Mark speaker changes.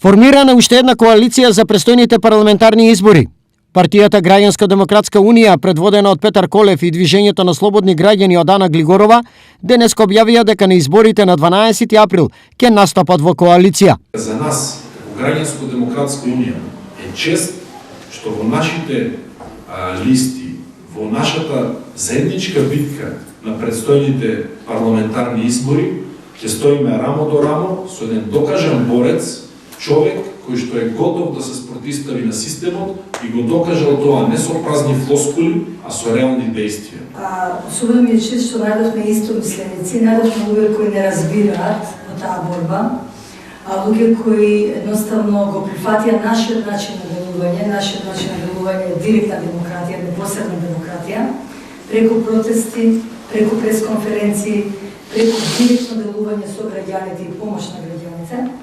Speaker 1: Формирана уште една коалиција за престојните парламентарни избори. Партијата Граѓанско-демократска унија, предводена од Петар Колев и Движењето на слободни граѓани од Ана Глигорова, денеска објавија дека на изборите на 12 април ќе настапат во коалиција.
Speaker 2: За нас, Граѓанско-демократска унија, е чест што во нашите листи, во нашата заедничка битка на предстојните парламентарни избори, ќе стоиме рамо до рамо со еден докажан борец, човек кој што е готов да се спротистави на системот и го докажал тоа не со празни флоскули, а со реални действија.
Speaker 3: Особено ми е чест што најдовме истомисленици, најдовме луѓе кои не разбираат во таа борба, луѓе кои едноставно го прифатија нашиот начин на делување. Нашиот начин на делување е директна демократија, непосредна демократија, преку протести, преку пресконференции, преку директно делување со граѓаните и помош на граѓаните.